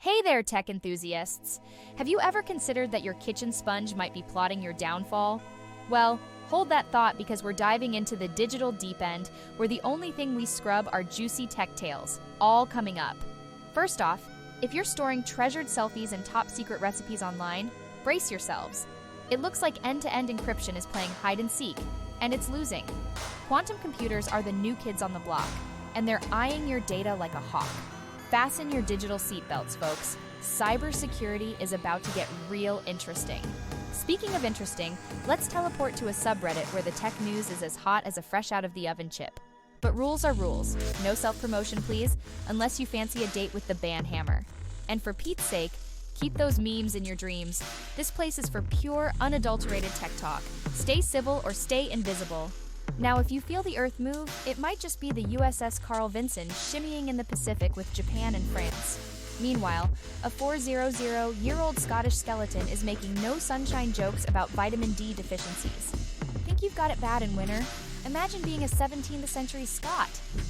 Hey there, tech enthusiasts! Have you ever considered that your kitchen sponge might be plotting your downfall? Well, hold that thought because we're diving into the digital deep end, where the only thing we scrub are juicy tech tales, all coming up. First off, if you're storing treasured selfies and top-secret recipes online, brace yourselves. It looks like end-to-end encryption is playing hide-and-seek, and it's losing. Quantum computers are the new kids on the block, and they're eyeing your data like a hawk. Fasten your digital seatbelts, folks. Cybersecurity is about to get real interesting. Speaking of interesting, let's teleport to a subreddit where the tech news is as hot as a fresh-out-of-the-oven chip. But rules are rules. No self-promotion, please, unless you fancy a date with the ban hammer. And for Pete's sake, keep those memes in your dreams. This place is for pure, unadulterated tech talk. Stay civil or stay invisible. Now, if you feel the Earth move, it might just be the USS Carl Vinson shimmying in the Pacific with Japan and France. Meanwhile, a 400-year-old Scottish skeleton is making no sunshine jokes about vitamin D deficiencies. Think you've got it bad in winter? Imagine being a 17th century Scot.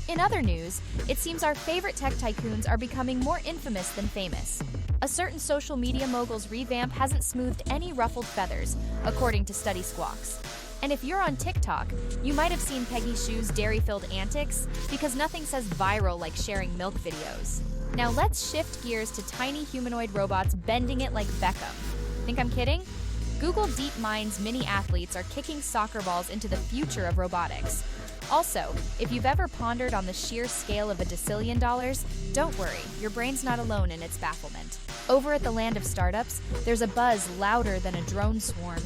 In other news, it seems our favorite tech tycoons are becoming more infamous than famous. A certain social media mogul's revamp hasn't smoothed any ruffled feathers, according to Study Squawks. And if you're on TikTok, you might have seen Peggy Shu's dairy-filled antics, because nothing says viral like sharing milk videos. Now let's shift gears to tiny humanoid robots bending it like Beckham. Think I'm kidding? Google DeepMind's mini-athletes are kicking soccer balls into the future of robotics. Also, if you've ever pondered on the sheer scale of a decillion dollars, don't worry, your brain's not alone in its bafflement. Over at the land of startups, there's a buzz louder than a drone swarm.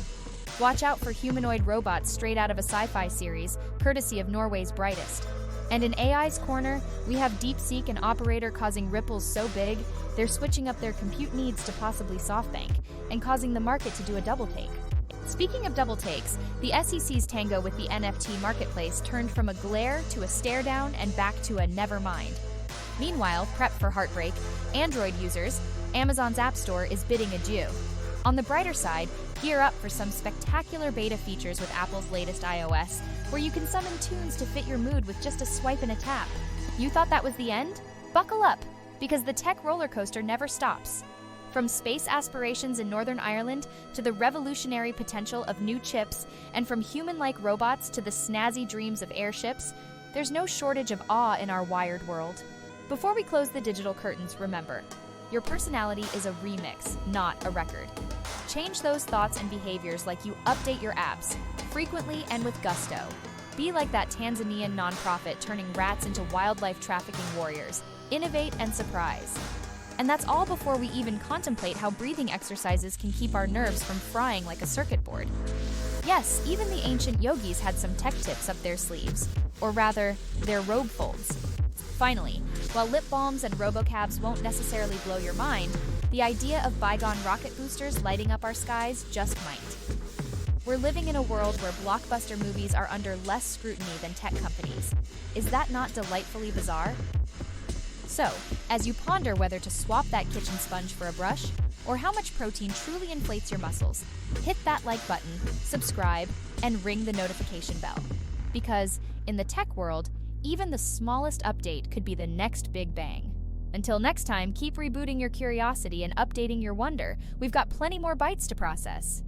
Watch out for humanoid robots straight out of a sci-fi series, courtesy of Norway's brightest. And in AI's corner, we have DeepSeek and Operator causing ripples so big, they're switching up their compute needs to possibly SoftBank, and causing the market to do a double take. Speaking of double takes, the SEC's tango with the NFT marketplace turned from a glare to a stare down and back to a never mind. Meanwhile, prep for heartbreak, Android users, Amazon's App Store is bidding adieu. On the brighter side, gear up for some spectacular beta features with Apple's latest iOS, where you can summon tunes to fit your mood with just a swipe and a tap. You thought that was the end? Buckle up, because the tech roller coaster never stops. From space aspirations in Northern Ireland to the revolutionary potential of new chips, and from human-like robots to the snazzy dreams of airships, there's no shortage of awe in our wired world. Before we close the digital curtains, remember, your personality is a remix, not a record. Change those thoughts and behaviors like you update your apps, frequently and with gusto. Be like that Tanzanian nonprofit turning rats into wildlife trafficking warriors. Innovate and surprise. And that's all before we even contemplate how breathing exercises can keep our nerves from frying like a circuit board. Yes, even the ancient yogis had some tech tips up their sleeves, or rather, their robe folds. Finally, while lip balms and robocabs won't necessarily blow your mind, the idea of bygone rocket boosters lighting up our skies just might. We're living in a world where blockbuster movies are under less scrutiny than tech companies. Is that not delightfully bizarre? So, as you ponder whether to swap that kitchen sponge for a brush, or how much protein truly inflates your muscles, hit that like button, subscribe, and ring the notification bell. Because, in the tech world, even the smallest update could be the next big bang. Until next time, keep rebooting your curiosity and updating your wonder. We've got plenty more bites to process.